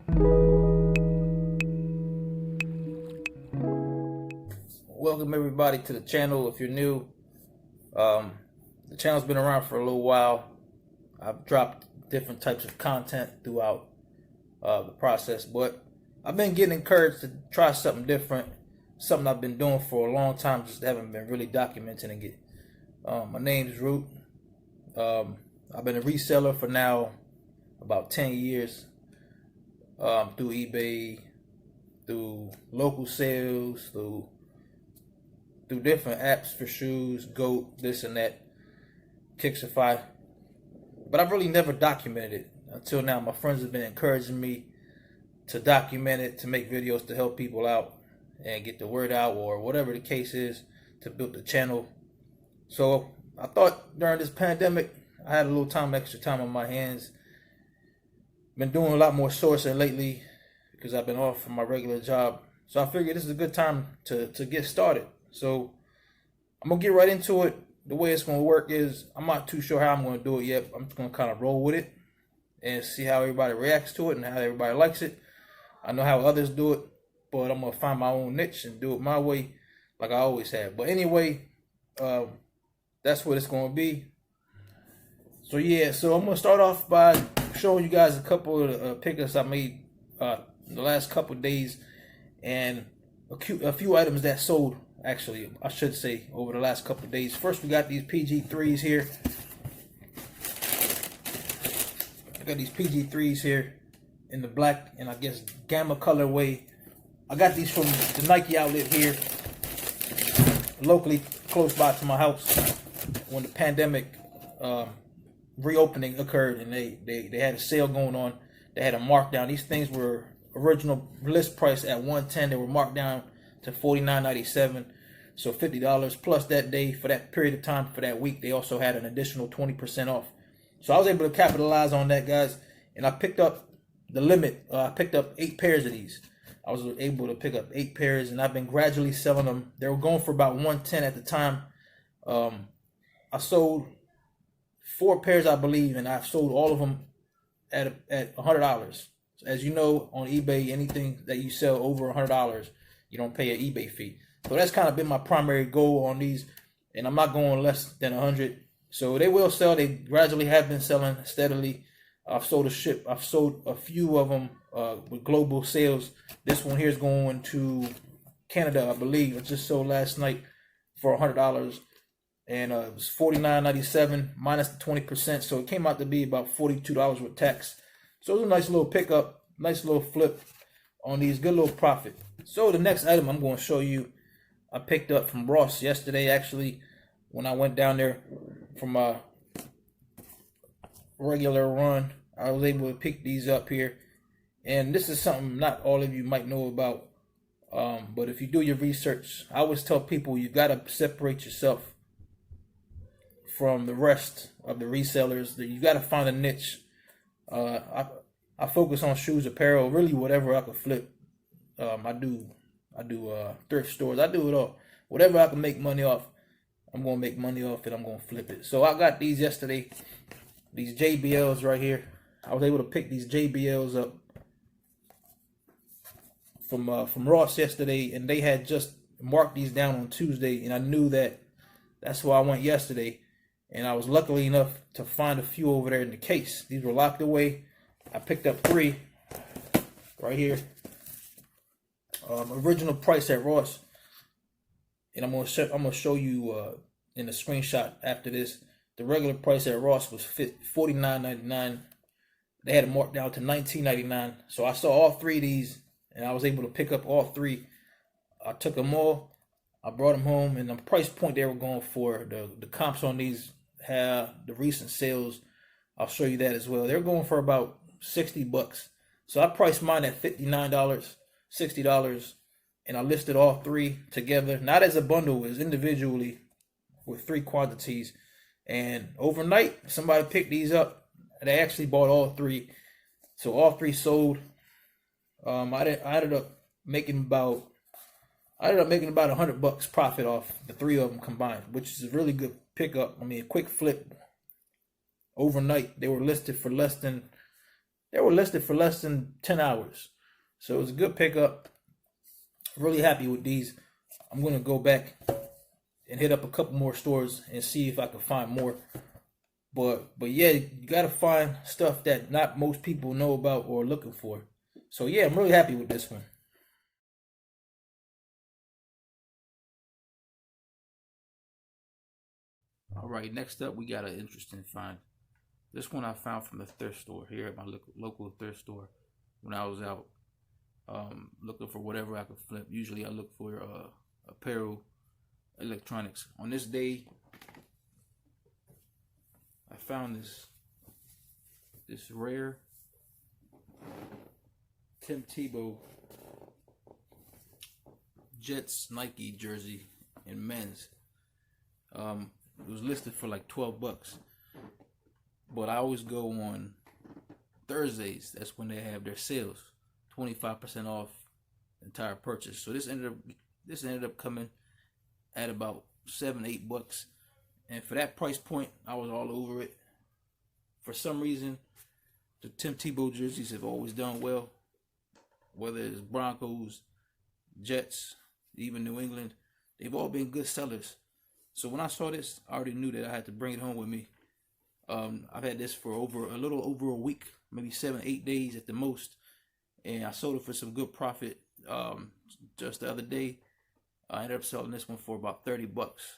Welcome everybody to the channel. If you're new, the channel's been around for a little while. I've dropped different types of content throughout the process, but I've been getting encouraged to try something different, something I've been doing for a long time, just haven't been really documenting it. My name's Root. I've been a reseller for now about 10 years, through eBay, through local sales, through different apps for shoes, GOAT, this and that, Kixify. But I've really never documented it until now. My friends have been encouraging me to document it, to make videos to help people out and get the word out, or whatever the case is, to build the channel. So I thought during this pandemic, I had a little extra time on my hands. Been doing a lot more sourcing lately because I've been off from my regular job. So I figured this is a good time to get started. So I'm going to get right into it. The way it's going to work is, I'm not too sure how I'm going to do it yet. I'm just going to kind of roll with it and see how everybody reacts to it and how everybody likes it. I know how others do it, but I'm going to find my own niche and do it my way like I always have. But anyway, that's what it's going to be. So yeah, so I'm going to start off by showing you guys a couple of pickups I made the last couple of days, and a few items that sold, actually, I should say, over the last couple of days. First, we got these PG3s here. I got these PG3s here in the black and I guess gamma colorway. I got these from the Nike outlet here, locally close by to my house, when the pandemic reopening occurred, and they had a sale going on. They had a markdown. These things were original list price at $110. They were marked down to $49.97, so $50 plus that day. For that period of time, for that week, they also had an additional 20% off. So I was able to capitalize on that, guys, and I picked up the limit. I picked up 8 pairs of these. I was able to pick up 8 pairs, and I've been gradually selling them. They were going for about $110 at the time. I sold 4 pairs, I believe, and I've sold all of them at $100. As you know, on eBay, anything that you sell over $100, you don't pay an eBay fee. So that's kind of been my primary goal on these, and I'm not going less than 100. So they will sell. They gradually have been selling steadily. I've sold a few of them with global sales. This one here is going to Canada, I believe. It just sold last night for $100, and it was $49.97 minus the 20%. So it came out to be about $42 with tax. So it was a nice little pickup, nice little flip on these, good little profit. So the next item I'm going to show you, I picked up from Ross yesterday, actually, when I went down there from my regular run. I was able to pick these up here, and this is something not all of you might know about, but if you do your research, I always tell people you got to separate yourself from the rest of the resellers. You got to find a niche. I focus on shoes, apparel, really whatever I could flip. I do thrift stores. I do it all. Whatever I can make money off, I'm gonna make money off it. I'm gonna flip it. So I got these yesterday. These JBLs right here. I was able to pick these JBLs up from Ross yesterday, and they had just marked these down on Tuesday, and I knew that's why I went yesterday. And I was lucky enough to find a few over there in the case. These were locked away. I picked up 3 right here. Original price at Ross, and I'm gonna show you in the screenshot after this. The regular price at Ross was $49.99. They had it marked down to $19.99. So I saw all 3 of these, and I was able to pick up all 3. I took them all. I brought them home, and the price point they were going for, the comps on these have the recent sales. I'll show you that as well. They're going for about $60. So I priced mine at $59, $60, and I listed all 3 together, not as a bundle, as individually with 3 quantities. And overnight, somebody picked these up. They actually bought all 3, so all 3 sold. I ended up making about $100 profit off the 3 of them combined, which is a really good pickup. I mean, a quick flip. Overnight, they were listed for less than They were listed for less than 10 hours. So it was a good pickup. Really happy with these. I'm going to go back and hit up a couple more stores and see if I can find more. But yeah, you got to find stuff that not most people know about or are looking for. So yeah, I'm really happy with this one. All right, next up we got an interesting find. This one I found from the thrift store here at my local thrift store when I was out looking for whatever I could flip. Usually I look for apparel, electronics. On this day, I found this rare Tim Tebow Jets Nike jersey in men's. It was listed for like 12 bucks. But I always go on Thursdays. That's when they have their sales, 25% off the entire purchase. So this ended up coming at about $7-8, and for that price point, I was all over it. For some reason, the Tim Tebow jerseys have always done well, whether it's Broncos, Jets, even New England. They've all been good sellers. So when I saw this, I already knew that I had to bring it home with me. I've had this for a little over a week, maybe 7-8 days at the most, and I sold it for some good profit. Just the other day, I ended up selling this one for about 30 bucks.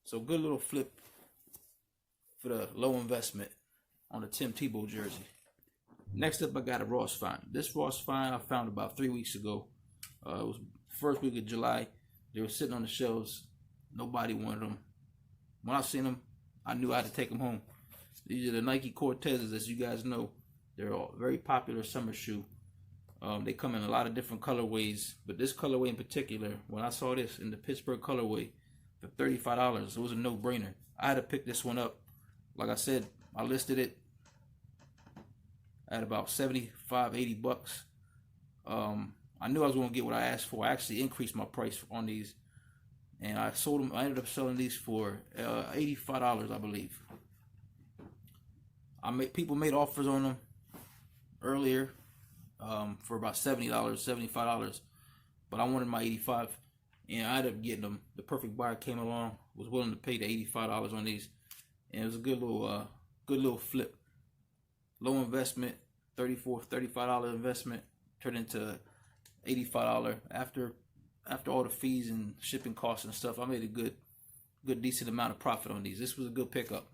So good little flip for the low investment on the Tim Tebow jersey. Next up, I got a Ross find. This Ross find I found about 3 weeks ago. It was first week of July. They were sitting on the shelves. Nobody wanted them. When I seen them, I knew I had to take them home. These are the Nike Cortezes, as you guys know. They're a very popular summer shoe. They come in a lot of different colorways, but this colorway in particular, when I saw this in the Pittsburgh colorway for $35, it was a no-brainer. I had to pick this one up. Like I said, I listed it at about $75-80. I knew I was going to get what I asked for. I actually increased my price on these, and I sold them. I ended up selling these for $85, I believe. People made offers on them earlier for about $70, $75, but I wanted my $85, and I ended up getting them. The perfect buyer came along, was willing to pay the $85 on these, and it was a good little flip. Low investment, $35 investment turned into $85 after all the fees and shipping costs and stuff. I made a good decent amount of profit on these. This was a good pickup.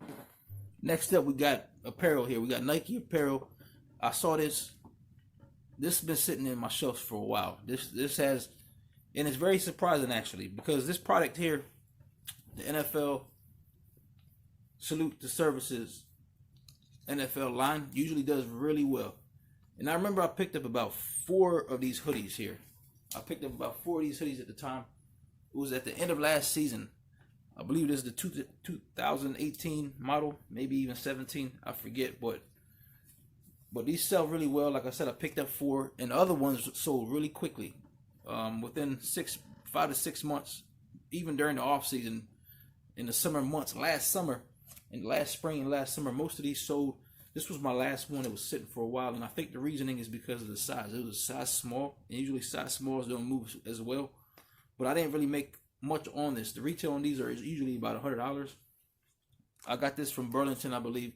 Next up, we got apparel here. We got Nike apparel. I saw this. This has been sitting in my shelves for a while. This has, and it's very surprising actually, because this product here, the NFL Salute the Services NFL line, usually does really well. And I remember I picked up about 4 of these hoodies here. I picked up about 4 of these hoodies at the time. It was at the end of last season. I believe this is the 2018 model, maybe even 17. I forget, but these sell really well. Like I said, I picked up 4, and the other ones sold really quickly. Within 5 to 6 months, even during the off season, in the summer months, last summer, and last spring and last summer, most of these sold. This was my last one. It was sitting for a while, and I think the reasoning is because of the size. It was a size small, and usually size smalls don't move as well. But I didn't really make much on this. The retail on these is usually about $100. I got this from Burlington, I believe,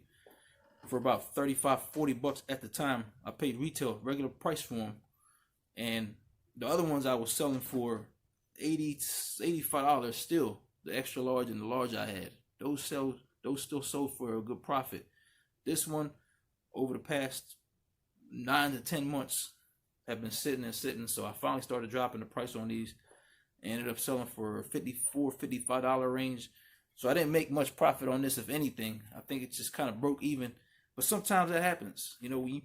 for about $35-40 at the time. I paid retail, regular price for them, and the other ones I was selling for $85 still. The extra large and the large I had, those still sold for a good profit. This one, over the past 9 to 10 months, have been sitting and sitting. So I finally started dropping the price on these. Ended up selling for $54-55 range. So I didn't make much profit on this, if anything. I think it just kind of broke even. But sometimes that happens. You know, when you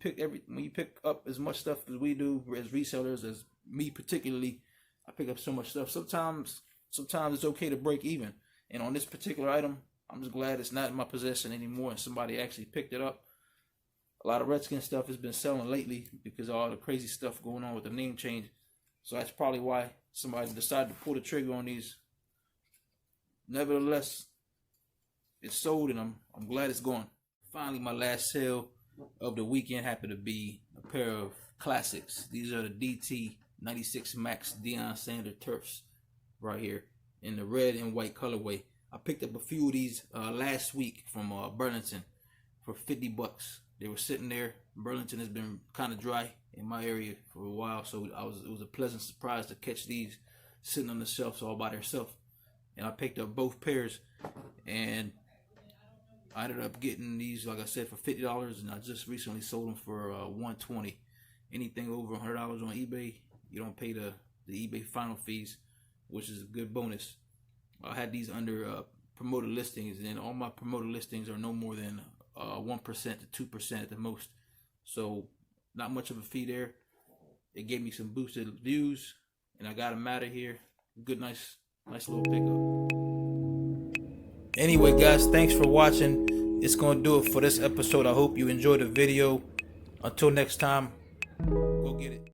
pick up as much stuff as we do as resellers, as me particularly, I pick up so much stuff. Sometimes it's okay to break even. And on this particular item, I'm just glad it's not in my possession anymore and somebody actually picked it up. A lot of Redskin stuff has been selling lately because of all the crazy stuff going on with the name change. So that's probably why somebody decided to pull the trigger on these. Nevertheless, it's sold, and I'm glad it's gone. Finally, my last sale of the weekend happened to be a pair of classics. These are the DT 96 Max Deion Sanders Turfs right here in the red and white colorway. I picked up a few of these last week from Burlington for $50. They were sitting there. Burlington has been kind of dry in my area for a while, so it was a pleasant surprise to catch these sitting on the shelves all by themselves. And I picked up both pairs, and I ended up getting these, like I said, for $50, and I just recently sold them for $120. Anything over $100 on eBay, you don't pay the eBay final fees, which is a good bonus. I had these under promoted listings, and all my promoted listings are no more than 1% to 2% at the most. So not much of a fee there. It gave me some boosted views, and I got them out of here. Good, nice little pickup. Anyway, guys, thanks for watching. It's gonna do it for this episode. I hope you enjoyed the video. Until next time, go get it.